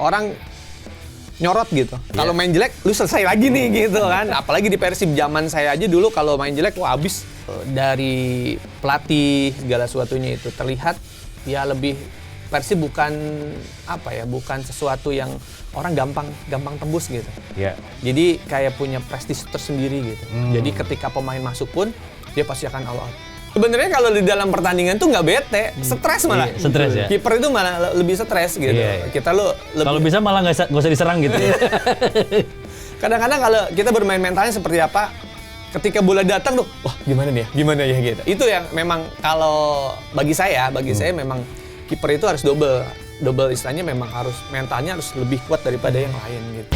orang nyorot gitu. Kalau main jelek, lu selesai lagi nih gitu kan. Apalagi di Persib zaman saya aja dulu kalau main jelek, wah habis. Dari pelatih segala sesuatunya itu terlihat ya lebih Persib bukan bukan sesuatu yang orang gampang tembus gitu. Yeah. Jadi kayak punya prestis tersendiri gitu. Jadi ketika pemain masuk pun dia pasti akan all out. Sebenarnya kalau di dalam pertandingan tuh nggak bete, stres malah. Iya, stres ya. Kiper itu malah lebih stres gitu. Iya. Kita lu lebih... Kalau bisa malah nggak usah diserang gitu. Kadang-kadang kalau kita bermain mentalnya seperti apa, ketika bola datang tuh, wah gimana ya gitu. Itu yang memang kalau bagi saya memang kiper itu harus double istilahnya memang harus mentalnya harus lebih kuat daripada yang lain gitu.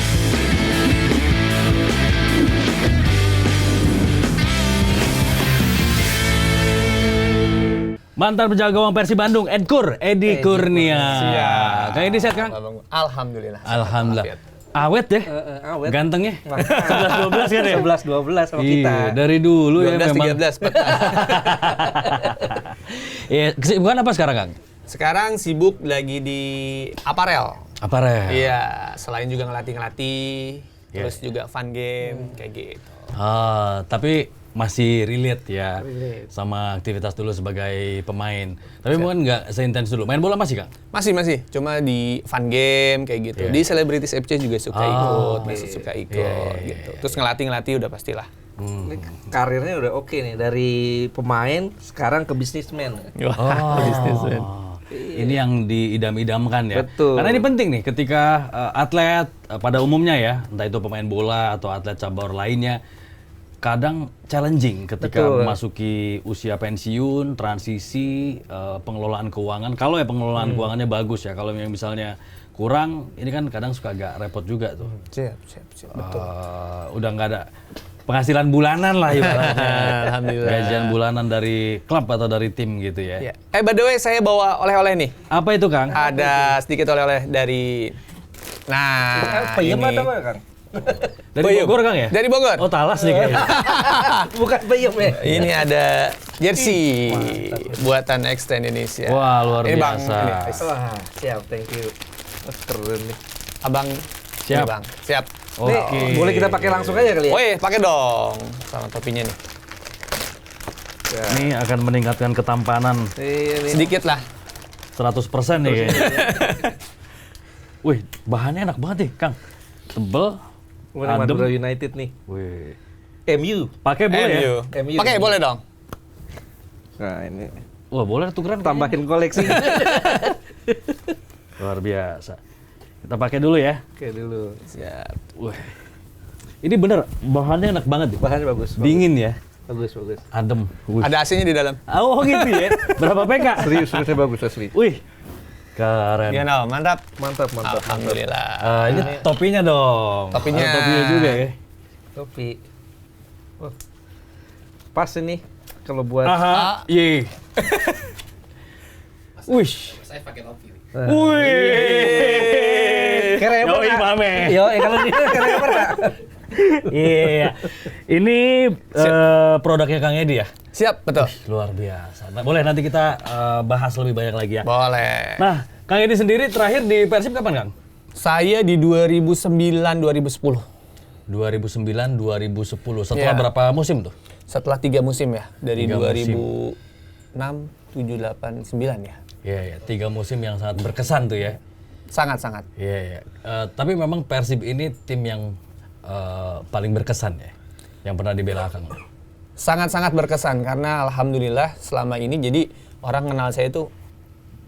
Mantan penjaga gawang Persib Bandung, Edi Kurnia. Siap. Kayak ini sehat, Kang? Alhamdulillah. Awet ya? Awet. Gantengnya? 11-12 kan ya? 11-12 sama kita. Iya, dari dulu 12, ya memang. 13. Iya, kesibukan apa sekarang, Kang? Sekarang sibuk lagi di aparel. Aparel. Iya, selain juga ngelatih, terus juga fun game kayak gitu. Tapi masih relate ya sama aktivitas dulu sebagai pemain. Tapi mungkin nggak seintens dulu. Main bola masih, Kang? Masih. Cuma di fun game kayak gitu. Di Celebrities FC juga suka ikut, suka ikut gitu. Terus ngelatih udah pastilah. Ini karirnya udah oke nih, dari pemain sekarang ke bisnismen. Bisnismen. Ini yang diidam-idamkan ya. Betul. Karena ini penting nih ketika atlet pada umumnya ya, entah itu pemain bola atau atlet cabur lainnya, kadang challenging ketika memasuki usia pensiun, transisi, pengelolaan keuangan. Kalau ya pengelolaan keuangannya bagus ya, kalau yang misalnya kurang, ini kan kadang suka agak repot juga tuh. Siap. Betul. Udah nggak ada penghasilan bulanan lah ibaratnya. Alhamdulillah. Gajian bulanan dari klub atau dari tim gitu ya. By the way, saya bawa oleh-oleh nih. Apa itu, Kang? Ada sedikit oleh-oleh dari... Nah, Peyem ini. atau apa, Kang? Dari Bogor, Kang ya? Dari Bogor. Oh, Talas nih kayaknya. Bukan peyem ya? Ini ada jersey buatan Extra Indonesia. Wah, luar ini biasa. Bang, ini, Wah, siap, thank you. Keren nih. Abang, Siap. ini Bang. Siap. Nih, boleh kita pakai langsung aja kali ya? Woi, pakai dong. Sama topinya nih. Ini akan meningkatkan ketampanan Iya, nih. Sedikit lah. 100% nih kayaknya. Wih, bahannya enak banget nih, Kang. Tebel, Bukan adem. Madura United nih. Wih. MU. Pakai boleh ya? MU. Pakai boleh dong. Nah, ini Wah, boleh tukeran. tambahin koleksi. Luar biasa. Kita pakai dulu ya. Oke dulu. Siap. Wih. Ini bener, bahannya enak banget. Bahannya bagus. Dingin ya, Bagus. adem. Wih. Ada AC-nya di dalam. Oh gitu ya? Berapa PK? Seriusnya bagus asli. Wih, keren. Gimana, mantap. Mantap. Alhamdulillah. Ini topinya dong. Topinya. Ada topinya juga ya. Topi. Wah. Pas ini kalau buat Aha. Ye. Wih. Saya pakai topi. Wih. Keren Yoi, Mame. Yo, kalau dia keren apa? Iya. Ini produknya Kang Edi ya? Siap, betul. Luar biasa. Nah, boleh nanti kita bahas lebih banyak lagi ya. Boleh. Nah, Kang Edi sendiri terakhir di Persib kapan, Kang? Saya di 2009-2010. 2009-2010. Setelah Iya. berapa musim tuh? Setelah 3 musim ya. Dari 3 2006, 7, 8, 9 ya. Iya, 3 musim yang sangat berkesan tuh ya. Sangat-sangat. Iya. Tapi memang Persib ini tim yang paling berkesan ya, yang pernah dibela Kang. Sangat-sangat berkesan karena alhamdulillah selama ini jadi orang kenal saya itu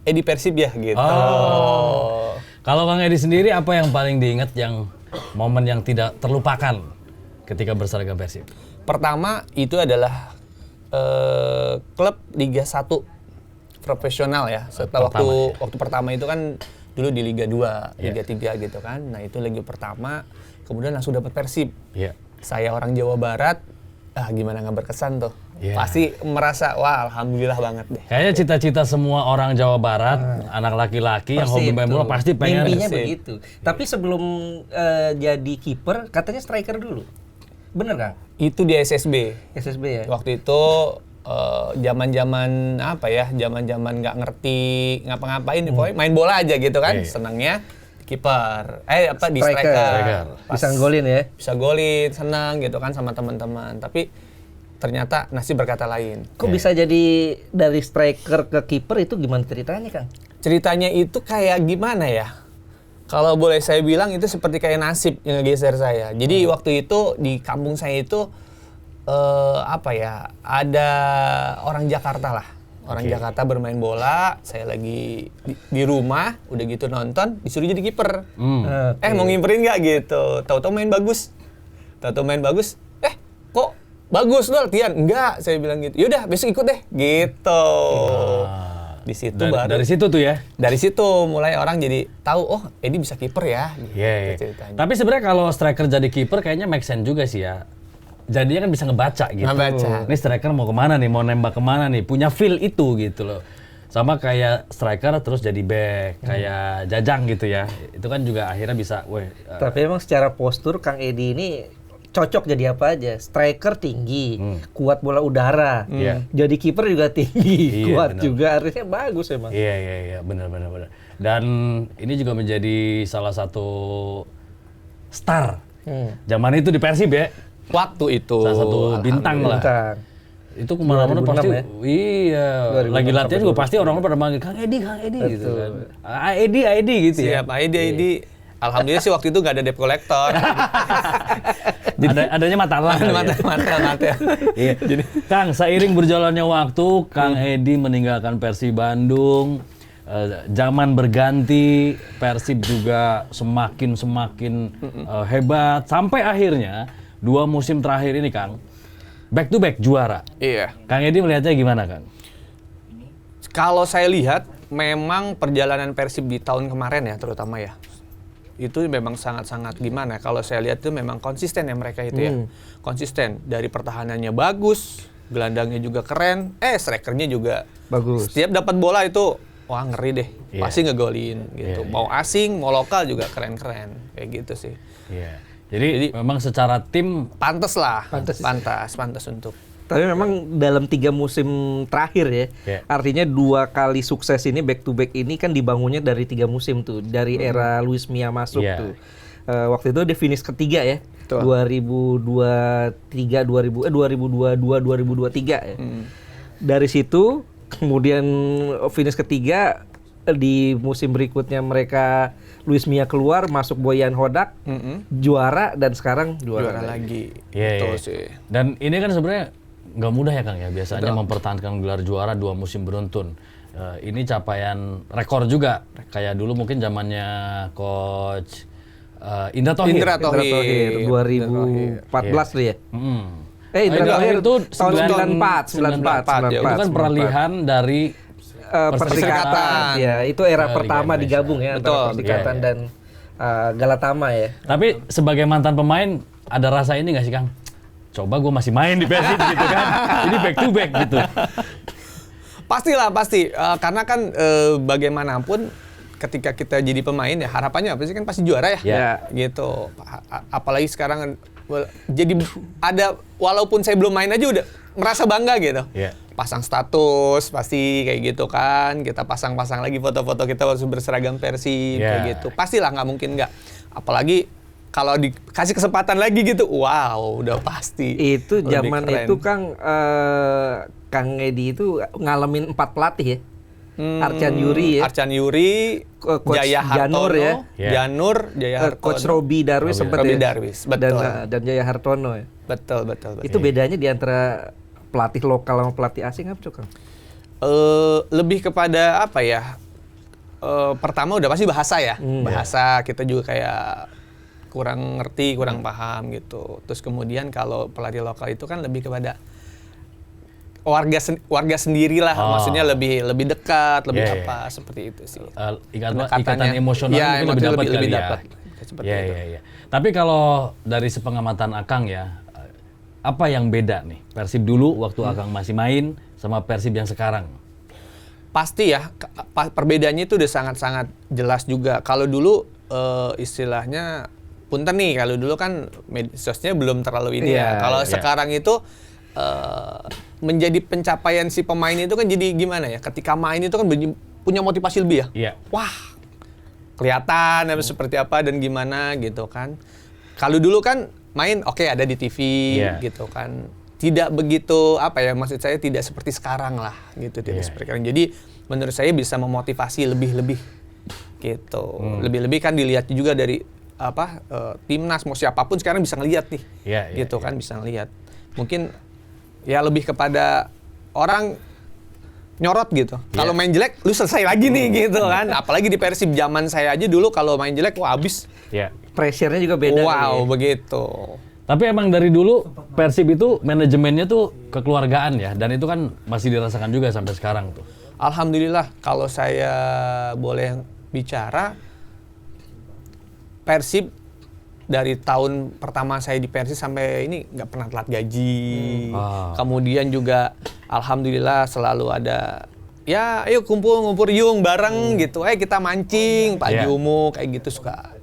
Edi Persib ya gitu. Kalau Kang Edi sendiri apa yang paling diingat yang momen yang tidak terlupakan ketika berseragam Persib? Pertama itu adalah klub Liga 1 profesional ya. Setelah waktu pertama itu kan dulu di Liga 2, Liga 3 gitu kan. Nah, itu Liga pertama, kemudian langsung dapat Persib. Iya. Saya orang Jawa Barat, gimana nggak berkesan tuh. Yeah. Pasti merasa, wah alhamdulillah banget deh. Kayaknya cita-cita semua orang Jawa Barat, anak laki-laki yang hobi main bola pasti pengen. Mimpinya begitu. Tapi sebelum jadi kiper, katanya striker dulu. Bener Kang? Itu di SSB. SSB ya? Waktu itu zaman-zaman apa ya? Zaman-zaman nggak ngerti ngapa-ngapain, pokoknya main bola aja gitu kan. Senangnya kiper. Di striker. Striker. Bisa golin ya. Bisa golin, senang gitu kan sama teman-teman. Tapi ternyata nasib berkata lain. Kok bisa jadi dari striker ke kiper itu gimana ceritanya, Kang? Ceritanya itu kayak gimana ya? Kalau boleh saya bilang itu seperti kayak nasib yang ngegeser saya. Jadi waktu itu di kampung saya itu ada orang Jakarta lah. Orang Jakarta bermain bola, saya lagi di rumah, udah gitu nonton, disuruh jadi kiper. Mau ngimperin nggak gitu? Tahu-tahu main bagus. Kok bagus lo latihan? Enggak, saya bilang gitu. Yaudah, besok ikut deh, gitu. Di situ Dari situ tuh ya. Dari situ mulai orang jadi tahu, oh Edi bisa kiper ya. Gitu ceritanya. Tapi sebenarnya kalau striker jadi kiper kayaknya make sense juga sih ya. Jadinya kan bisa ngebaca gitu. Ini striker mau kemana nih, mau nembak kemana nih, punya feel itu gitu loh. Sama kayak striker terus jadi back, kayak Jajang gitu ya. Itu kan juga akhirnya bisa, Tapi emang secara postur Kang Edi ini cocok jadi apa aja. Striker tinggi, kuat bola udara. Jadi kiper juga tinggi, kuat bener. juga. Artinya bagus emang. Iya, benar. Dan ini juga menjadi salah satu star. Zaman itu di Persib ya. Waktu itu. Salah satu bintang lah. Itu kemana-mana pasti, ya? Iya. Lagi latihan juga pasti orang-orang pada manggil Kang Edi gitu kan. Edi gitu ya. Siap, Edi. Alhamdulillah sih waktu itu nggak ada debt collector. Adanya matalang. Mata. Iya. Jadi, Kang, seiring berjalannya waktu, Kang Edi meninggalkan Persib Bandung. Zaman berganti, Persib juga semakin hebat sampai akhirnya 2 musim terakhir ini, Kang, back to back juara. Iya. Kang Edi melihatnya gimana, Kang? Kalau saya lihat, memang perjalanan Persib di tahun kemarin ya, terutama ya, itu memang sangat-sangat gimana. Kalau saya lihat itu memang konsisten ya mereka itu ya. Konsisten. Dari pertahanannya bagus, gelandangnya juga keren, strikernya juga bagus. Setiap dapat bola itu, wah ngeri deh. Pasti ngegolin gitu. Mau asing, mau lokal juga keren-keren. Kayak gitu sih. Iya. Jadi memang secara tim pantas lah. Pantas untuk. Tapi memang dalam 3 musim terakhir ya, artinya 2 kali sukses ini back to back ini kan dibangunnya dari 3 musim tuh, dari era Luis Mia masuk tuh. Waktu itu dia finish ketiga ya, 2022 2023 ya. Dari situ kemudian finish ketiga, di musim berikutnya mereka Luis Mia keluar, masuk Boyan Hodak, juara, dan sekarang juara lagi. Betul sih. Dan ini kan sebenarnya nggak mudah ya, Kang ya, biasanya mempertahankan gelar juara 2 musim beruntun. Ini capaian rekor juga, kayak dulu mungkin zamannya Coach Indra Thohir 2014 tuh ya. Indra Thohir itu tahun 94. Itu kan peralihan dari Persikatan. Ya, itu era pertama digabung ya antara Persikatan dan Galatama ya. Tapi sebagai mantan pemain, ada rasa ini nggak sih, Kang? Coba gue masih main di Persib gitu kan. Ini back to back gitu. Pasti. Karena kan bagaimanapun ketika kita jadi pemain ya harapannya apa sih, kan pasti juara ya. Gitu. Apalagi sekarang jadi ada, walaupun saya belum main aja udah merasa bangga gitu. Pasang status pasti kayak gitu kan, kita pasang-pasang lagi foto-foto kita waktu berseragam Persib kayak gitu. Pastilah, nggak mungkin nggak. Apalagi kalau dikasih kesempatan lagi gitu, wow, udah pasti. Itu zaman itu Kang Edi itu ngalamin 4 pelatih ya. Arcan Yuri, Coach Jaya Hartono, Janur, Jaya Hartono, Coach Robi Darwis sempat ya. Betul. Dan Jaya Hartono ya. Betul. Itu bedanya di antara pelatih lokal sama pelatih asing apa tuh, Kang? Lebih kepada apa ya? Pertama udah pasti bahasa ya. Bahasa kita juga kayak kurang ngerti, kurang paham gitu. Terus kemudian kalau pelatih lokal itu kan lebih kepada warga sendiri lah, maksudnya lebih dekat, lebih apa seperti itu sih. Ikatan emosional mungkin lebih dapat kali ya. Tapi kalau dari sepengamatan Akang ya, apa yang beda nih Persib dulu waktu Akang masih main sama Persib yang sekarang? Pasti ya, perbedaannya itu udah sangat-sangat jelas juga. Kalau dulu istilahnya punten nih, kalau dulu kan medsosnya belum terlalu ini ya. Kalau sekarang itu menjadi pencapaian si pemain itu kan jadi gimana ya? Ketika main itu kan punya motivasi lebih ya. Wah, kelihatan seperti apa dan gimana gitu kan. Kalau dulu kan main ada di TV gitu kan. Tidak begitu maksud saya tidak seperti sekarang lah gitu, tidak seperti sekarang. Jadi menurut saya bisa memotivasi lebih-lebih gitu. Lebih-lebih kan dilihat juga dari timnas mau siapapun sekarang bisa ngelihat nih. Gitu kan bisa ngelihat. Mungkin ya lebih kepada orang nyorot gitu. Kalau main jelek, lu selesai lagi nih gitu kan. Apalagi di Persib zaman saya aja dulu kalau main jelek, habis. Pressure-nya juga beda. Begitu. Tapi emang dari dulu Persib itu manajemennya tuh kekeluargaan ya, dan itu kan masih dirasakan juga sampai sekarang tuh. Alhamdulillah kalau saya boleh bicara, Persib dari tahun pertama saya di Persib sampai ini nggak pernah telat gaji. Kemudian juga alhamdulillah selalu ada ayo kumpul yung bareng gitu. Kita mancing pagi umum kayak gitu suka.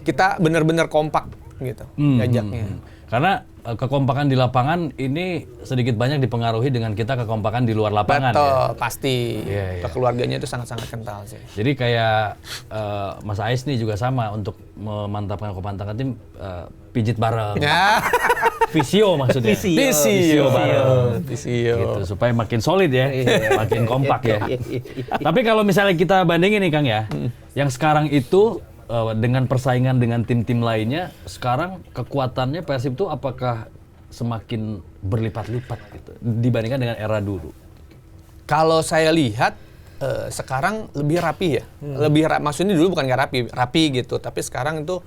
Kita benar-benar kompak gitu ngajaknya. Karena kekompakan di lapangan ini sedikit banyak dipengaruhi dengan kita kekompakan di luar lapangan. Betul, pasti. Keluarganya itu sangat-sangat kental sih. Jadi kayak Mas Ais nih juga sama untuk memantapkan kekompakan tim pijit bareng. Visio maksudnya. Visio bareng. Visio. Gitu, supaya makin solid ya, makin kompak ya. Tapi kalau misalnya kita bandingin nih Kang ya, yang sekarang itu dengan persaingan dengan tim-tim lainnya, sekarang kekuatannya Persib itu apakah semakin berlipat-lipat gitu dibandingkan dengan era dulu? Kalau saya lihat sekarang lebih rapi ya. Maksudnya dulu bukan nggak rapi gitu, tapi sekarang itu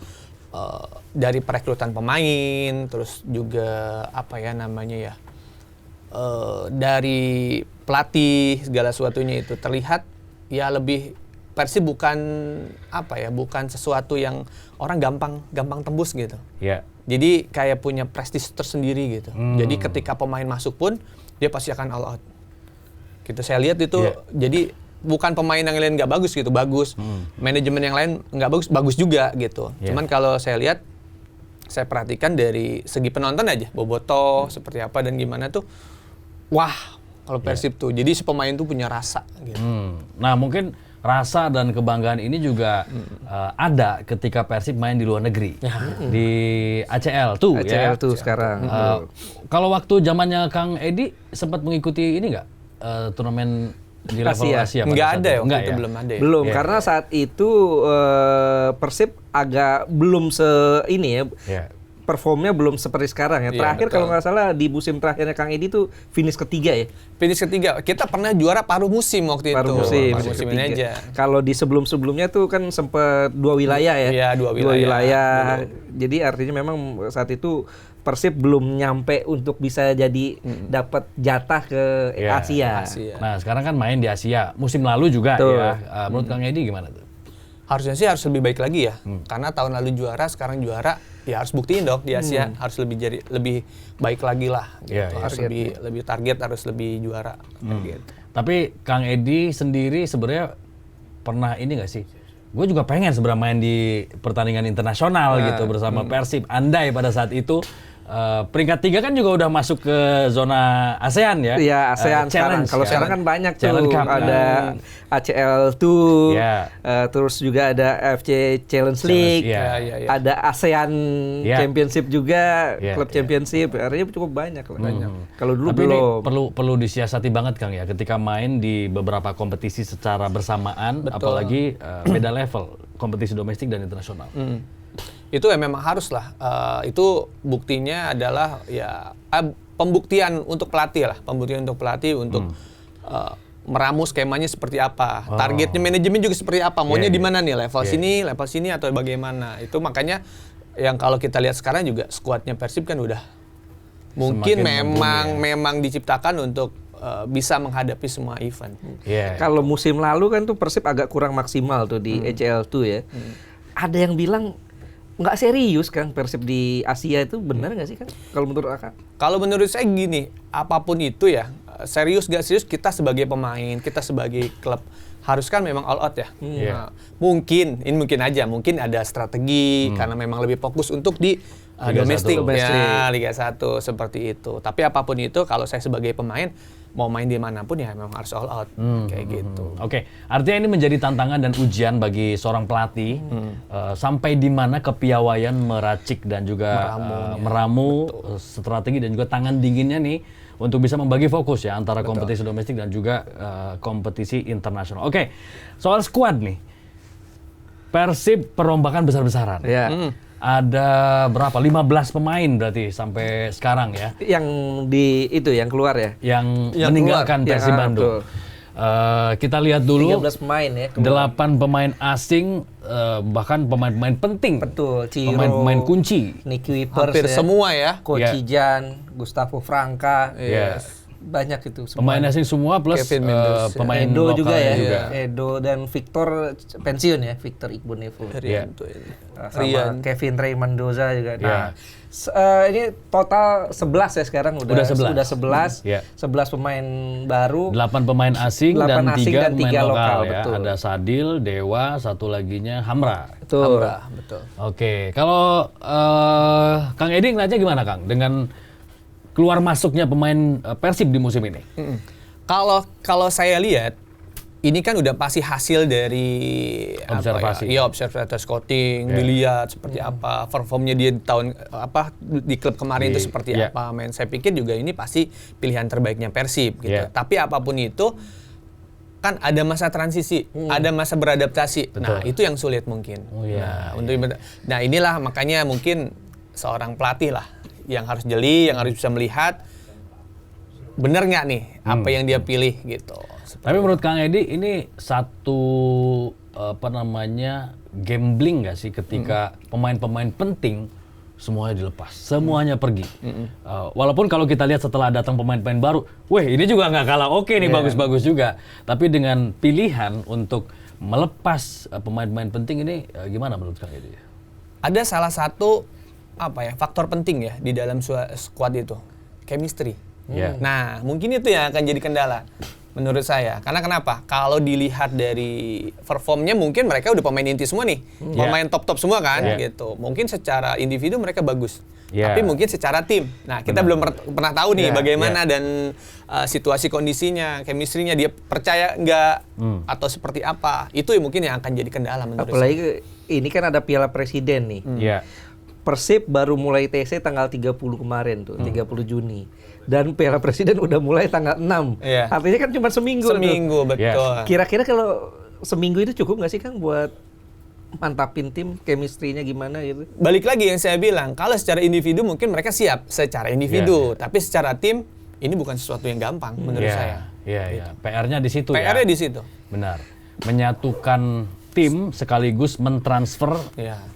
dari perekrutan pemain, terus juga dari pelatih segala sesuatunya itu terlihat ya lebih. Persib bukan bukan sesuatu yang orang gampang tembus gitu. Jadi kayak punya prestis tersendiri gitu. Jadi ketika pemain masuk pun dia pasti akan all out. Gitu saya lihat itu. Jadi bukan pemain yang lain nggak bagus gitu, bagus. Manajemen yang lain nggak bagus juga gitu. Cuman kalau saya lihat, saya perhatikan dari segi penonton aja, bobotoh seperti apa dan gimana tuh, wah kalau Persib tuh. Jadi si pemain tuh punya rasa gitu. Nah mungkin rasa dan kebanggaan ini juga ada ketika Persib main di luar negeri, di ACL tuh ya. ACL tuh sekarang. Kalau waktu zamannya Kang Edi sempat mengikuti ini nggak turnamen di level Asia? Nggak ada ya, waktu itu belum ada ya. Belum, karena saat itu Persib agak belum ini ya. Performnya belum seperti sekarang ya. Terakhir kalau nggak salah di musim terakhirnya Kang Edi tuh finish ketiga ya. Finish ketiga. Kita pernah juara paruh musim waktu itu. Paruh musim aja. Kalau di sebelum-sebelumnya tuh kan sempat 2 wilayah ya. Iya, 2 wilayah. Jadi artinya memang saat itu Persib belum nyampe untuk bisa jadi dapat jatah ke Asia. Nah, sekarang kan main di Asia. Musim lalu juga ya. Menurut Kang Edi gimana tuh? Harusnya sih harus lebih baik lagi ya. Karena tahun lalu juara, sekarang juara, ya harus buktiin dong di Asia. Harus lebih baik lagi lah. Gitu. Harus lebih target, harus lebih juara. Gitu. Tapi Kang Edi sendiri sebenarnya pernah ini nggak sih? Gue juga pengen sebenarnya main di pertandingan internasional gitu bersama Persib. Andai pada saat itu peringkat 3 kan juga udah masuk ke zona ASEAN ya. Iya, ASEAN sekarang. Kalau sekarang kan banyak tuh. Ada ACL tuh, terus juga ada AFC Challenge League, ada ASEAN Championship juga, Club Championship. Artinya cukup banyak. Kalau dulu tapi belum. Ini perlu disiasati banget Kang ya, ketika main di beberapa kompetisi secara bersamaan, apalagi beda level, kompetisi domestik dan internasional. Itu ya memang harus lah. Itu buktinya adalah ya pembuktian untuk pelatih lah. Pembuktian untuk pelatih untuk meramu skemanya seperti apa. Targetnya manajemen juga seperti apa. Maunya di mana nih? Level sini atau bagaimana. Itu makanya yang kalau kita lihat sekarang juga skuadnya Persib kan udah mungkin memang diciptakan untuk bisa menghadapi semua event. Kalau musim lalu kan tuh Persib agak kurang maksimal tuh di ACL tuh ya. Ada yang bilang nggak serius kan Persib di Asia itu, benar nggak sih kan? Kalau menurut Akang? Kalau menurut saya gini, apapun itu ya, serius nggak serius, kita sebagai pemain, kita sebagai klub harus kan memang all out ya. Nah, mungkin ada strategi karena memang lebih fokus untuk di domestik ya, Liga 1 seperti itu. Tapi apapun itu, kalau saya sebagai pemain, mau main di manapun ya memang harus all out kayak gitu. Oke, artinya ini menjadi tantangan dan ujian bagi seorang pelatih sampai di mana kepiawaian meracik dan juga meramu strategi dan juga tangan dinginnya nih untuk bisa membagi fokus ya antara kompetisi domestik dan juga kompetisi internasional. Oke, soal skuad nih, Persib perombakan besar-besaran. Ya. Ada berapa? 15 pemain berarti sampai sekarang ya. Yang keluar ya. Yang Yang meninggalkan keluar. Persib Ya, Bandung. Kita lihat dulu 13 pemain ya. 8 pemain asing, bahkan pemain-pemain penting. Betul, Ciro, Pemain-pemain kunci. Nick Wipers Hampir ya. semua ya. Kocijan, Gustavo Franca. Yes. Banyak itu semua. Pemain asing semua plus Kevin Mendoza. pemain Edo lokal juga ya. juga. Edo dan Victor pensiun ya, Victor Igbonevo. Rian tuh ini. Sama Kevin Ray Mendoza juga. Ya. Ini total 11 ya sekarang Udah 11. Udah 11. Ya. 11 pemain baru. 8 pemain asing 8 dan asing 3 dan pemain 3 lokal, lokal, ya. betul. Ada Sadil, Dewa, satu laginya Hamra. Betul. Betul. Oke, kalau Kang Edi ngeliatnya gimana Kang dengan keluar masuknya pemain Persib di musim ini? Kalau saya lihat ini kan udah pasti hasil dari Observasi. Iya, observasi scouting, dilihat seperti apa performnya dia di tahun di klub kemarin itu seperti apa. Saya pikir juga ini pasti pilihan terbaiknya Persib gitu. Tapi apapun itu kan ada masa transisi, ada masa beradaptasi. Nah, itu yang sulit mungkin. Nah, inilah makanya mungkin seorang pelatih lah yang harus jeli, yang harus bisa melihat benar nggak nih apa yang dia pilih gitu. Tapi menurut Kang Edi ini satu gambling nggak sih ketika pemain-pemain penting semuanya dilepas, semuanya pergi. Walaupun kalau kita lihat setelah datang pemain-pemain baru, ini juga nggak kalah oke nih, bagus-bagus juga. Tapi dengan pilihan untuk melepas pemain-pemain penting ini gimana menurut Kang Edi? Ada salah satu faktor penting ya di dalam squad itu, chemistry. Nah, mungkin itu yang akan jadi kendala menurut saya. Karena kenapa? Kalau dilihat dari performnya mungkin mereka udah pemain inti semua nih. Pemain top-top semua kan gitu. Mungkin secara individu mereka bagus. Tapi mungkin secara tim. Nah, kita belum pernah tahu nih bagaimana dan situasi kondisinya, chemistry-nya dia percaya nggak atau seperti apa. Itu mungkin yang akan jadi kendala menurut saya. Apalagi ini kan ada Piala Presiden nih. Persib baru mulai TC tanggal 30 kemarin tuh, 30 Juni. Dan Piala Presiden udah mulai tanggal 6. Artinya kan cuma seminggu. Seminggu, betul. Kira-kira kalau seminggu itu cukup nggak sih Kang buat mantapin tim, chemistry-nya gimana gitu? Balik lagi yang saya bilang, kalau secara individu mungkin mereka siap secara individu. Tapi secara tim, ini bukan sesuatu yang gampang menurut saya. Iya. PR-nya di situ ya. PR-nya di situ. Benar. Menyatukan tim sekaligus mentransfer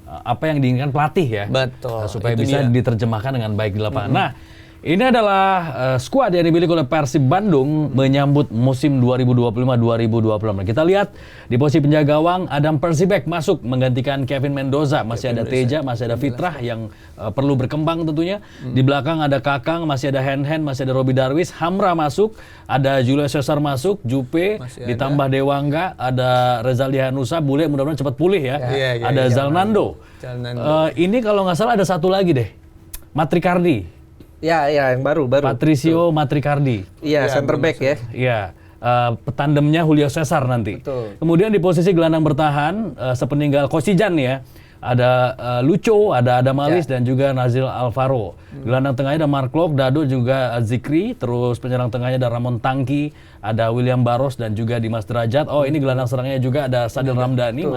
apa yang diinginkan pelatih ya. Betul. Supaya bisa diterjemahkan dengan baik di lapangan. Nah, ini adalah skuad yang dimiliki oleh Persib Bandung menyambut musim 2025-2026. Kita lihat di posisi penjaga gawang Adam Persibek masuk menggantikan Kevin Mendoza. Masih ada Teja, masih ada Fitrah yang perlu berkembang tentunya. Di belakang ada Kakang, masih ada Hen, masih ada Robi Darwis. Hamra masuk, ada Julius Caesar masuk, Jupe, ditambah Dewangga, ada Rezaldi Hanusa, Bule mudah-mudahan cepat pulih ya. Ada Zalnando. Ini kalau nggak salah ada satu lagi deh, Matrikardi. Ya, yang baru. Patricio Matrikardi. Iya, center back ya. Iya, tandemnya Julio Cesar nanti. Betul. Kemudian di posisi gelandang bertahan, sepeninggal Kocijan ya, ada Lucho, ada Adamalis dan juga Nazil Alvaro. Gelandang tengahnya ada Mark Lok, Dado juga Zikri, terus penyerang tengahnya ada Ramon Tangki, ada William Baros dan juga Dimas Derajat. Oh, ini gelandang serangnya juga ada Sadil Ramdhani.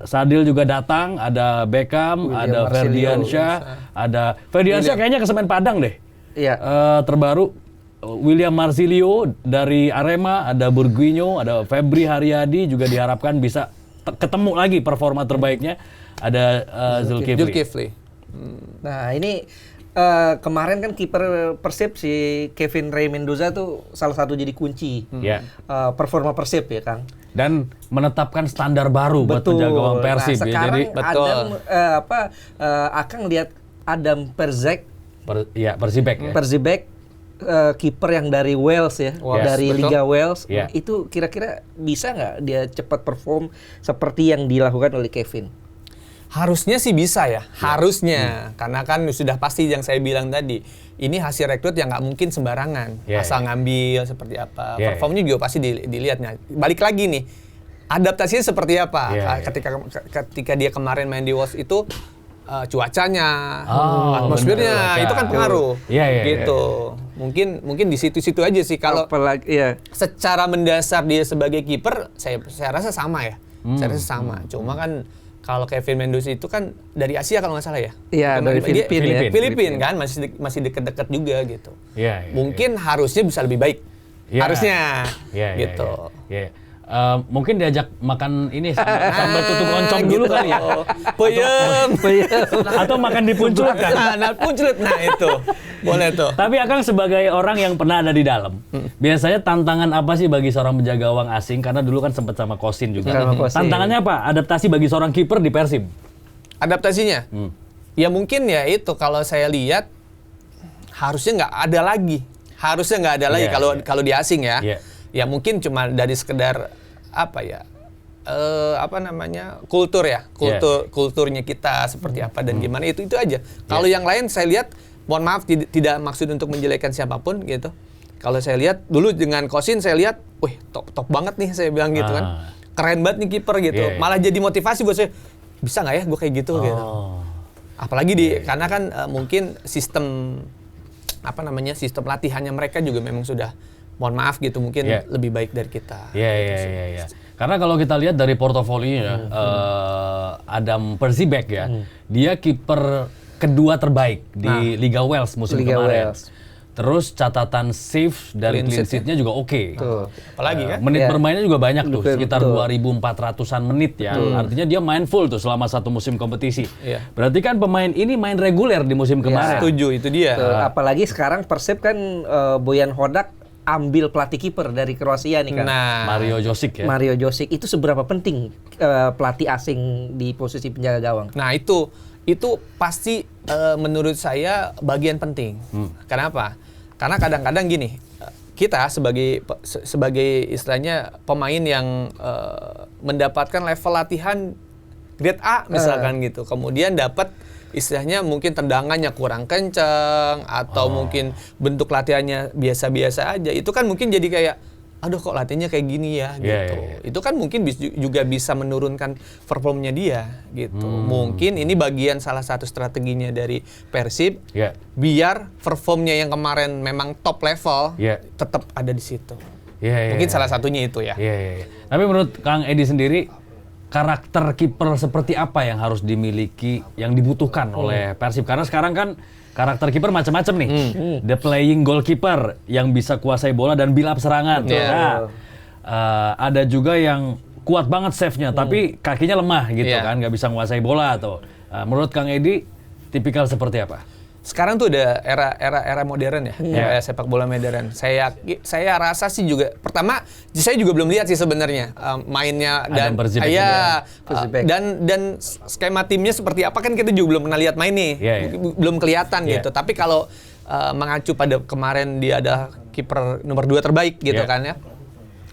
Sadil juga datang, ada Beckham, ada Ferdiansyah, ada Ferdiansyah kayaknya ke Semen Padang deh. Iya. Terbaru William Marsilio dari Arema, ada Burguinho, ada Febri Haryadi juga diharapkan bisa ketemu lagi performa terbaiknya, ada Zulkifli. Nah, ini kemarin kan kiper Persib si Kevin Ray Mendoza tuh salah satu jadi kunci performa Persib ya Kang. Dan menetapkan standar baru buat penjaga gawang Persib. Nah, sekarang Jadi Akang lihat Adam Perzek, Persibek, kiper yang dari Wales ya, dari Liga Wales, itu kira-kira bisa nggak dia cepat perform seperti yang dilakukan oleh Kevin? Harusnya sih bisa ya, harusnya. Karena kan sudah pasti yang saya bilang tadi, ini hasil rekrut yang nggak mungkin sembarangan. Asal ngambil seperti apa. Performnya juga pasti dilihatnya. Balik lagi nih, adaptasinya seperti apa. Ketika dia kemarin main di Wolves itu, cuacanya, atmosfernya, itu kan pengaruh. Gitu. Mungkin di situ-situ aja sih. Kalau secara mendasar dia sebagai kiper, saya rasa sama ya. Saya rasa sama. Cuma kan kalau Kevin Mendoza itu kan dari Asia kalau nggak salah ya. Iya, dari Filipina kan masih deket-deket juga gitu. Mungkin harusnya bisa lebih baik. Harusnya gitu. Mungkin diajak makan ini sambal tutuk oncom dulu kali ya. Peyem. Atau makan di punculut kan. Punculut. Nah itu. Boleh tuh. Tapi Akang sebagai orang yang pernah ada di dalam, biasanya tantangan apa sih bagi seorang penjaga gawang asing? Karena dulu kan sempat sama Kosin juga. Tantangannya apa? Adaptasi bagi seorang kiper di Persib? Adaptasinya? Ya mungkin ya itu kalau saya lihat harusnya nggak ada lagi. Kalau di asing ya. Ya mungkin cuma dari sekedar kulturnya kita seperti apa dan gimana itu aja. Kalau yang lain saya lihat, mohon maaf tidak maksud untuk menjelekkan siapapun gitu. Kalau saya lihat dulu dengan Kosin saya lihat, wih top banget nih saya bilang gitu kan. Keren banget nih kiper gitu. Malah jadi motivasi buat saya, bisa nggak ya gue kayak gitu gitu. Apalagi karena kan mungkin sistem sistem latihannya mereka juga memang sudah, mohon maaf gitu, mungkin lebih baik dari kita. Iya. Karena kalau kita lihat dari portofolionya, Adam Persibek ya, dia kiper kedua terbaik di Liga Wales musim kemarin. Terus catatan save dan clean sheet-nya juga oke. Apalagi kan? Menit bermainnya juga banyak tuh, sekitar 2.400-an menit ya. Artinya dia main full tuh selama satu musim kompetisi. Berarti kan pemain ini main reguler di musim kemarin. Setuju, itu dia. Apalagi sekarang Persib kan Bojan Hodak ambil pelatih kiper dari Kroasia nih kan. Mario Josic ya. Mario Josic itu seberapa penting pelatih asing di posisi penjaga gawang? Nah itu pasti menurut saya bagian penting. Kenapa? Karena kadang-kadang gini, kita sebagai istilahnya pemain yang mendapatkan level latihan grade A misalkan gitu, kemudian dapat istilahnya mungkin tendangannya kurang kenceng atau mungkin bentuk latihannya biasa-biasa aja, itu kan mungkin jadi kayak, aduh kok latihannya kayak gini ya gitu. Itu kan mungkin juga bisa menurunkan performnya dia gitu. Mungkin ini bagian salah satu strateginya dari Persib biar performnya yang kemarin memang top level tetap ada di situ. Mungkin salah satunya itu ya. Tapi menurut Kang Edi sendiri, karakter kiper seperti apa yang harus dimiliki, yang dibutuhkan oleh Persib? Karena sekarang kan karakter kiper macam-macam nih. The playing goalkeeper yang bisa kuasai bola dan build up serangan. Ada juga yang kuat banget save-nya, tapi kakinya lemah gitu kan, nggak bisa menguasai bola atau. Menurut Kang Edi, tipikal seperti apa? Sekarang tuh udah era modern ya, era sepak bola modern. Saya rasa sih juga, pertama saya juga belum lihat sih sebenarnya mainnya dan dan skema timnya seperti apa kan kita juga belum pernah lihat main nih, belum kelihatan gitu. Tapi kalau mengacu pada kemarin dia ada kiper nomor 2 terbaik gitu kan ya,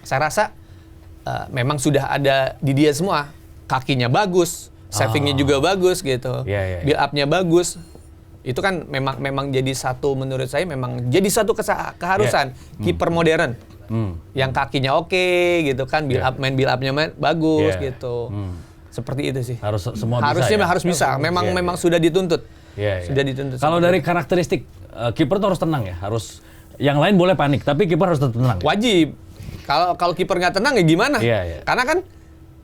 saya rasa memang sudah ada di dia semua, kakinya bagus, savingnya juga bagus gitu, build up-nya bagus. Itu kan memang jadi satu, menurut saya memang jadi satu keharusan kiper modern yang kakinya oke gitu kan, build up-nya bagus gitu. Seperti itu sih. Harusnya harus bisa. Memang sudah dituntut. Sudah dituntut. Kalau dari karakteristik kiper tuh harus tenang ya. Harus, yang lain boleh panik, tapi kiper harus tetap tenang. Wajib. Kalau kiper nggak tenang ya gimana? Karena kan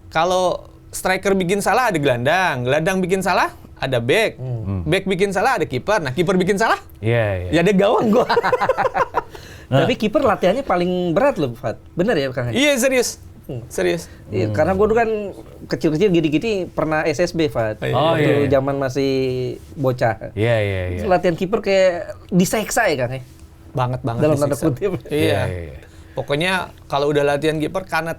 kalau striker bikin salah ada gelandang bikin salah ada back, back bikin salah ada kiper. Nah, kiper bikin salah, ya ada gawang gua. Tapi kiper latihannya paling berat loh, Fat. Bener ya, Kang? Iya, serius. Serius. Iya, karena gua dulu kan kecil-kecil gini-gini pernah SSB, Fat. Waktu zaman masih bocah. Iya. Latihan kiper kayak diseksa ya, Kang? Banget dalam tanda kutip. Iya. Pokoknya kalau udah latihan kiper karena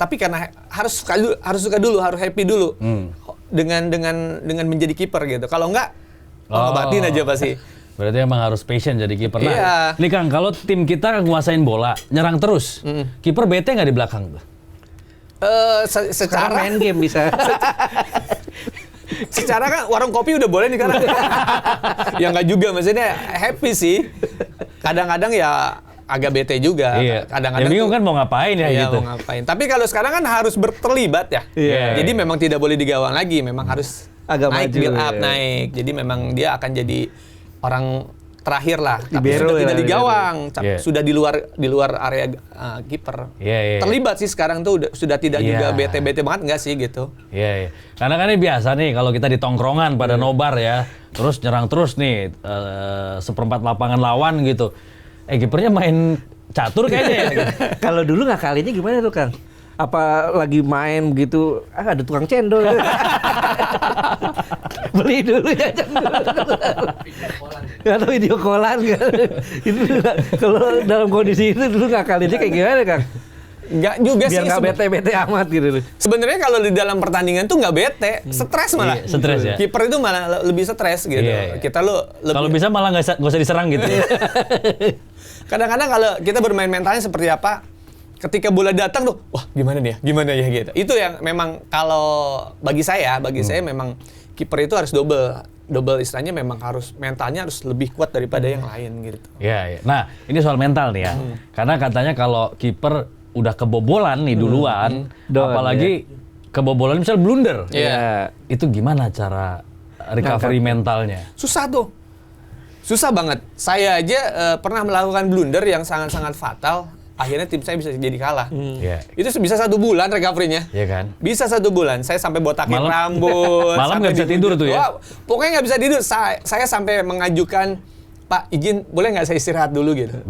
harus suka dulu, harus happy dulu. Dengan menjadi kiper gitu. Kalau enggak, ngobatin aja pasti. Berarti emang harus passion jadi kiper. Nah, nih Kang, kalau tim kita nguasain bola, nyerang terus, kiper bete nggak di belakang tuh? Secara main game bisa. Secara kan warung kopi udah boleh nih sekarang. Ya nggak juga, maksudnya happy sih. Kadang-kadang ya agak bete juga. Iya. Kadang-kadang Ya bingung kan mau ngapain ya iya, gitu. mau ngapain. Tapi kalau sekarang kan harus berterlibat ya. Iya. Jadi memang tidak boleh digawang lagi, memang harus Agak naik, maju, build up, ya. naik. Jadi memang dia akan jadi orang terakhir lah, tapi Libero sudah ya, tidak di libero. gawang, Iya. sudah di luar area kiper. Iya, iya. Terlibat sih sekarang tuh sudah tidak Iya. juga bete-bete banget enggak sih gitu. Iya, iya. Karena kan ini biasa nih kalau kita di tongkrongan pada nobar ya, terus nyerang terus nih seperempat lapangan lawan gitu. Kipernya main catur kayaknya ya. Gitu. Kalau dulu ngakalinnya gimana tuh Kang? Apa lagi main begitu, ada tukang cendol. Beli dulu jajan dulu. Atau video callan kan. Itu kalau dalam kondisi itu dulu ngakalinnya kayak gimana Kang? Enggak juga Biar sih. nggak bete-bete amat gitu. Sebenarnya kalau di dalam pertandingan tuh nggak bete, stres malah. Iya, stres ya. Kiper itu malah lebih stres gitu. Iya, iya. Kita lu Kalau bisa malah nggak usah diserang gitu. kadang-kadang kalau kita bermain mentalnya seperti apa, ketika bola datang tuh, wah gimana ya gitu. Itu yang memang kalau bagi saya memang kiper itu harus double istilahnya, memang harus mentalnya harus lebih kuat daripada yang lain gitu. Iya, iya. Nah, ini soal mental nih ya. Karena katanya kalau kiper udah kebobolan nih duluan, Down, apalagi kebobolan misal blunder. Iya. Itu gimana cara recovery mentalnya? Susah tuh. Susah banget. Saya aja pernah melakukan blunder yang sangat-sangat fatal. Akhirnya tim saya bisa jadi kalah. Iya. Itu bisa 1 bulan recovery-nya. Iya kan? Bisa 1 bulan. Saya sampai botakin Malam- rambut. malam sampai nggak bisa tidur tuh ya? Wah, pokoknya nggak bisa tidur. Saya sampai mengajukan, Pak izin boleh nggak saya istirahat dulu gitu.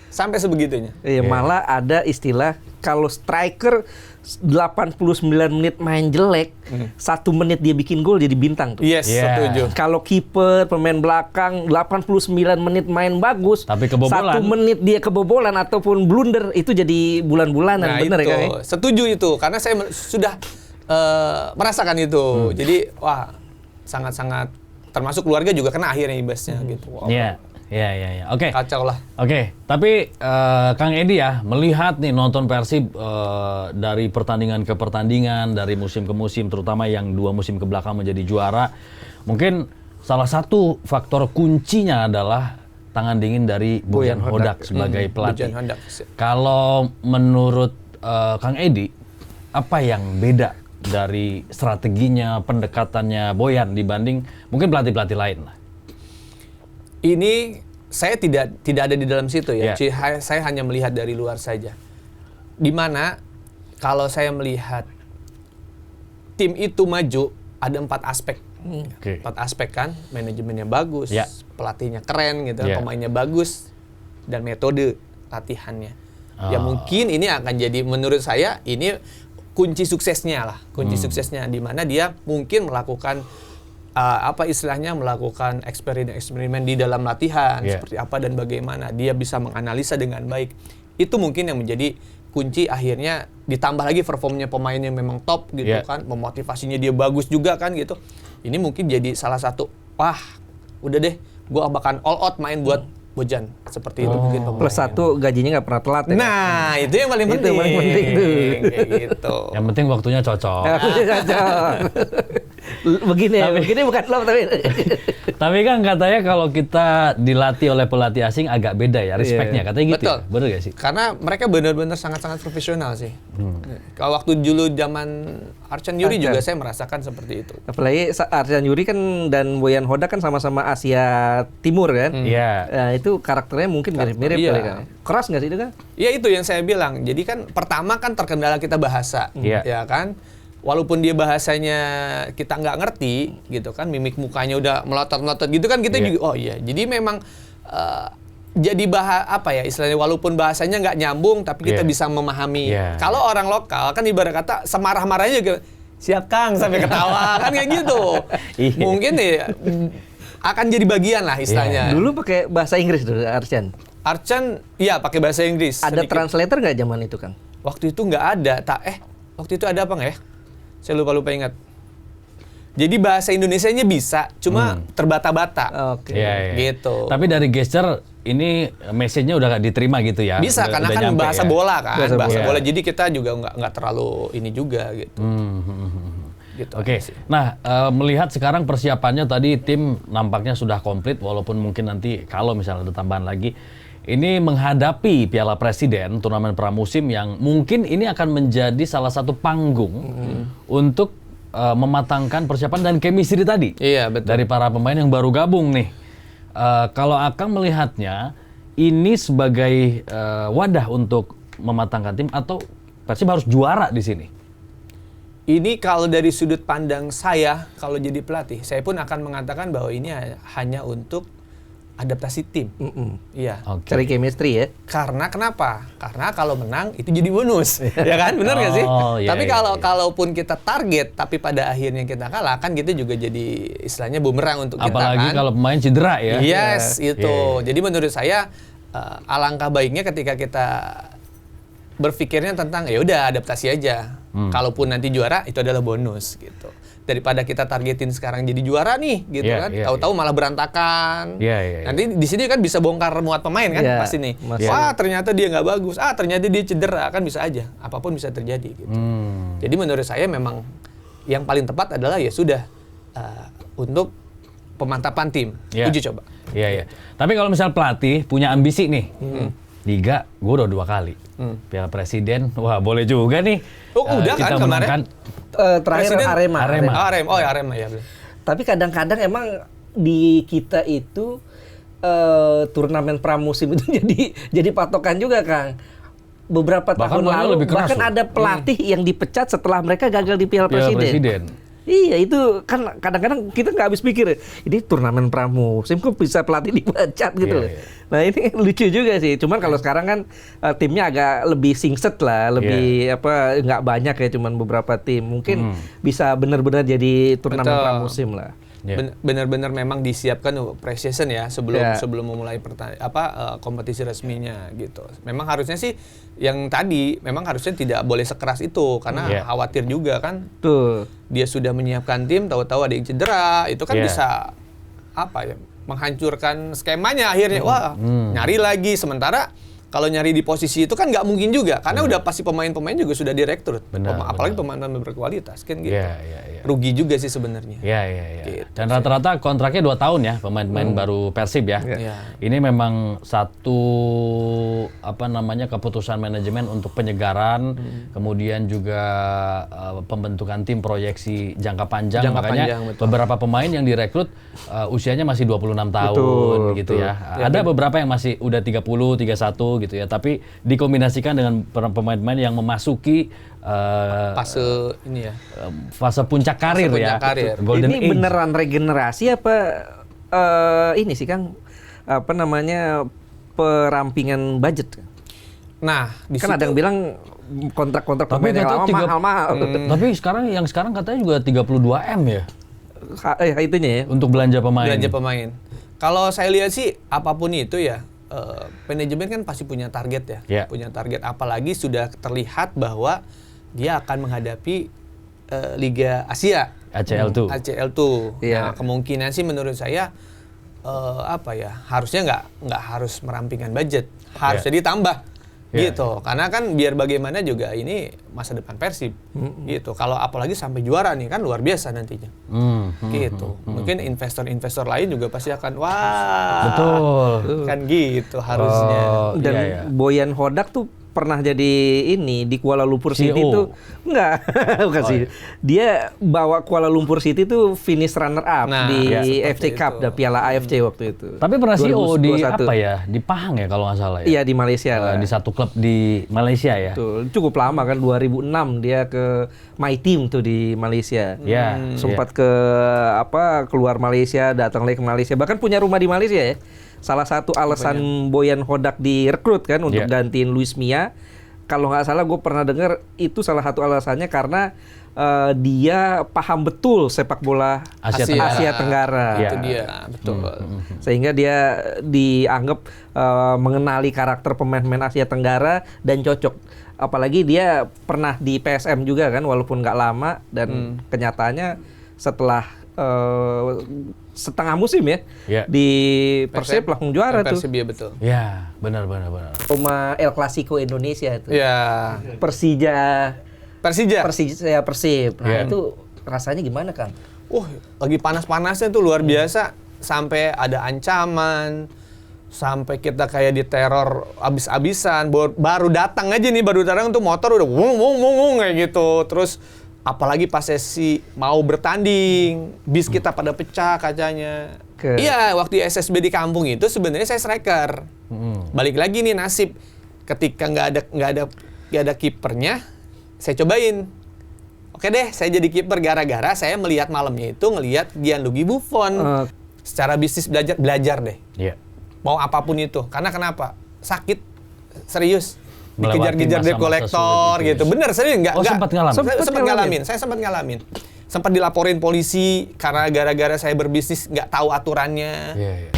Sampai sebegitunya. Iya, malah ada istilah kalau striker 89 menit main jelek, 1 menit dia bikin gol jadi bintang tuh. Yes, Yeah. setuju. Kalau kiper, pemain belakang 89 menit main bagus, Tapi kebobolan. 1 menit dia kebobolan ataupun blunder itu jadi bulan-bulanan, Nah bener itu, ya Kang? setuju itu. Karena saya sudah merasakan itu. Jadi, wah sangat-sangat, termasuk keluarga juga kena akhirnya imbasnya gitu. Wow. Iya. Iya. Oke. Kacau lah. Oke, tapi Kang Edi ya, melihat nih nonton Persib dari pertandingan ke pertandingan, dari musim ke musim, terutama yang 2 musim ke belakang menjadi juara, mungkin salah satu faktor kuncinya adalah tangan dingin dari Bojan Hodak sebagai pelatih. Bojan Hodak. Kalau menurut Kang Edi, apa yang beda dari strateginya, pendekatannya Boyan dibanding mungkin pelatih-pelatih lain lah? Ini saya tidak ada di dalam situ ya. Yeah. Saya hanya melihat dari luar saja. Dimana kalau saya melihat tim itu maju ada 4 aspek. Oke. 4 aspek kan, manajemennya bagus, Yeah. pelatihnya keren gitu, Yeah. pemainnya bagus, dan metode latihannya. Ya mungkin ini akan jadi, menurut saya ini kunci suksesnya lah, kunci suksesnya di mana dia mungkin melakukan melakukan eksperimen di dalam latihan, Yeah. seperti apa dan bagaimana dia bisa menganalisa dengan baik. Itu mungkin yang menjadi kunci, akhirnya ditambah lagi performnya pemain yang memang top gitu Yeah. kan, memotivasinya dia bagus juga kan gitu. Ini mungkin jadi salah satu, wah udah deh gua bakal all out main buat Bojan, seperti itu mungkin pemain. Plus 1 gajinya nggak pernah telat ya. Nah, itu yang paling Itu penting. yang paling penting tuh. Kayak gitu. Yang penting waktunya cocok. Begini ya, begini bukan love tapi Tapi kan katanya kalau kita dilatih oleh pelatih asing agak beda ya respect-nya, katanya gitu. Betul. Ya? Bener gak sih? Karena mereka benar-benar sangat-sangat profesional sih. Kalau waktu dulu zaman Arcan Yuri juga saya merasakan seperti itu. apalagi Arjan Yuri kan dan Boyan Hodak kan sama-sama Asia Timur kan. Iya. Nah, itu karakternya mungkin mirip-mirip Iya. kali kan. Keras nggak sih itu kan? Ya itu yang saya bilang. Jadi kan pertama kan terkendala kita bahasa, Iya. ya kan. Walaupun dia bahasanya kita nggak ngerti, gitu kan, mimik mukanya udah melotot-melotot gitu kan, kita Iya. juga, oh iya. Jadi memang jadi istilahnya, walaupun bahasanya nggak nyambung, tapi kita Iya. bisa memahami. Iya. Kalau orang lokal kan ibarat kata semarah-marahnya juga, siap Kang, sampai ketawa kan kayak gitu. Iya. Mungkin ya akan jadi bagian lah istilahnya. Dulu pakai bahasa Inggris dulu Arjan. Arcan, iya pakai bahasa Inggris. Ada sedikit. translator nggak zaman itu kan? Waktu itu nggak ada, waktu itu ada apa nggak ya? Saya lupa ingat. Jadi bahasa Indonesianya bisa, cuma terbata-bata. Oke. Iya, iya. Gitu. Tapi dari gesture ini message-nya udah diterima gitu ya. Bisa, karena kan nyampe bahasa ya? bola kan, Bahasa bahasa bola. bola. Jadi kita juga nggak terlalu ini juga gitu. Gitu. Oke. Nah, melihat sekarang persiapannya tadi tim nampaknya sudah komplit, walaupun mungkin nanti kalau misalnya ada tambahan lagi, ini menghadapi Piala Presiden, turnamen pramusim yang mungkin ini akan menjadi salah satu panggung untuk mematangkan persiapan dan chemistry tadi. Iya, betul. Dari para pemain yang baru gabung nih. Kalau Akang melihatnya, ini sebagai wadah untuk mematangkan tim atau Persib harus juara di sini? Ini kalau dari sudut pandang saya, kalau jadi pelatih, saya pun akan mengatakan bahwa ini hanya untuk adaptasi tim. Iya. Oke. Cari chemistry ya. Karena kenapa? Karena kalau menang itu jadi bonus, ya kan? Benar nggak sih? Iya, Tapi iya, iya. kalaupun kita target, tapi pada akhirnya kita kalah, kan kita juga jadi istilahnya bumerang untuk kita Apalagi kan. kalau pemain cedera ya. Yes, itu. Iya. Jadi menurut saya alangkah baiknya ketika kita berpikirnya tentang ya udah adaptasi aja. Kalaupun nanti juara itu adalah bonus gitu. Daripada kita targetin sekarang jadi juara nih gitu Iya, kan. iya, Tahu-tahu malah berantakan. Iya, iya, iya. Nanti di sini kan bisa bongkar muat pemain kan Iya, pasti nih. masih. Wah, ternyata dia nggak bagus. Ternyata dia cedera, kan bisa aja. Apapun bisa terjadi gitu. Jadi menurut saya memang yang paling tepat adalah ya sudah untuk pemantapan tim. Iya. Uji coba. Iya, iya. Tapi kalau misal pelatih punya ambisi nih, Liga, gue udah 2 kali. Piala Presiden, wah boleh juga nih. Oh, udah kita kan kemarin? menangkan. Terakhir Presiden? Arema. Arema. Oh ya Arema ya. Tapi kadang-kadang emang di kita itu turnamen pramusim itu jadi patokan juga, Kang. Beberapa Bahkan tahun mainnya lalu lebih keras bahkan loh. ada pelatih yang dipecat setelah mereka gagal di Piala Piala Presiden. Iya, itu kan kadang-kadang kita nggak habis pikir, ini turnamen pramusim kok bisa pelatih dipecat gitu Iya, loh. iya. Nah ini lucu juga sih. Cuman kalau sekarang kan timnya agak lebih singset lah, lebih nggak banyak ya, cuman beberapa tim. Mungkin bisa benar-benar jadi turnamen Betul. pramusim lah. Iya. Benar-benar memang disiapkan pre-season ya sebelum Ya. sebelum memulai kompetisi resminya gitu. Memang harusnya sih yang tadi memang harusnya tidak boleh sekeras itu karena Iya. khawatir juga kan Tuh. dia sudah menyiapkan tim tahu-tahu ada yang cedera itu kan Iya. bisa menghancurkan skemanya akhirnya wah nyari lagi sementara kalau nyari di posisi itu kan nggak mungkin juga karena udah pasti pemain-pemain juga sudah direkrut. Benar, Apalagi benar. pemain-pemain berkualitas kan gitu. Iya, iya, iya. Rugi juga sih sebenarnya. Iya, iya, iya. Gitu Dan rata-rata kontraknya 2 tahun ya, pemain-pemain baru Persib ya. Iya. Ini memang satu keputusan manajemen untuk penyegaran, kemudian juga pembentukan tim proyeksi jangka panjang. Jangka Makanya panjang, betul. beberapa pemain yang direkrut usianya masih 26 tahun Betul, gitu betul. ya. Ada beberapa yang masih udah 30, 31 gitu ya, tapi dikombinasikan dengan pemain-pemain yang memasuki Fase ini ya. fase puncak karir Fase ya. puncak karir. Golden Ini Age. beneran regenerasi apa ini sih, Kang? Apa namanya, perampingan budget? Nah, di Kan ada yang bilang kontrak-kontrak Tapi pemain yang katanya lama mahal-mahal. Tapi yang sekarang katanya juga 32 M ya Itunya ya. untuk belanja pemain. belanja pemain. Kalau saya lihat sih apapun itu ya, manajemen kan pasti punya target ya. Ya. Punya target apalagi sudah terlihat bahwa dia akan menghadapi Liga Asia. ACL tuh. ACL tuh. Iya. Nah, kemungkinan sih menurut saya harusnya nggak harus merampingkan budget, harusnya ditambah. Iya, Gitu, karena kan biar bagaimana juga ini masa depan Persib, gitu. Kalau apalagi sampai juara nih kan luar biasa nantinya, gitu. Mungkin investor-investor lain juga pasti akan wah, Betul. kan gitu harusnya. Oh, Dan iya, iya. Boyan Hodak tuh pernah jadi ini di Kuala Lumpur City CEO. tuh enggak bukan sih. Dia bawa Kuala Lumpur City tuh finish runner up Nah, di ya, seperti FC Cup, itu. dan Piala AFC waktu itu. Tapi pernah CEO di 2021. apa ya? Di Pahang ya kalau nggak salah ya. Iya, di Malaysia lah. Di satu klub di Malaysia ya. Tuh, cukup lama kan, 2006 dia ke My Team tuh di Malaysia. Iya. Sempat ke keluar Malaysia, datang lagi ke Malaysia, bahkan punya rumah di Malaysia ya. Salah satu alasan Boyan Hodak direkrut kan untuk Iya. gantiin Luis Mia. Kalau nggak salah gue pernah dengar itu salah satu alasannya karena dia paham betul sepak bola Asia Tenggara. Iya. Itu dia, betul. Sehingga dia dianggap mengenali karakter pemain-pemain Asia Tenggara dan cocok. Apalagi dia pernah di PSM juga kan, walaupun nggak lama, dan kenyataannya setelah setengah musim ya, Iya. di Persib langsung juara tuh. Persib, ya betul. Ya, benar. Rumah El Clasico Indonesia itu. Ya, Persija Persija. Persib. Nah, Iya. itu rasanya gimana, Kang? Lagi panas-panasnya tuh luar biasa, sampai ada ancaman, sampai kita kayak diteror abis-abisan. Baru datang aja nih, baru datang tuh motor udah wung kayak gitu. Terus apalagi pas sesi mau bertanding, bis kita pada pecah kacanya. Iya, waktu SSB di kampung itu sebenarnya saya striker. Balik lagi nih nasib, ketika nggak ada kipernya, saya cobain. Oke deh, saya jadi kiper gara-gara saya melihat malamnya itu ngelihat Gianluigi Buffon. Secara bisnis belajar deh. Iya. Mau apapun itu. Karena kenapa? Sakit, serius. Melewati Dikejar-kejar debt masa-masa collector sulit itu, gitu. Bener, serius nggak? sempat ngalamin? Sempat ngalamin. Saya sempat ngalamin. Sempat dilaporin polisi karena gara-gara saya berbisnis nggak tahu aturannya. Iya.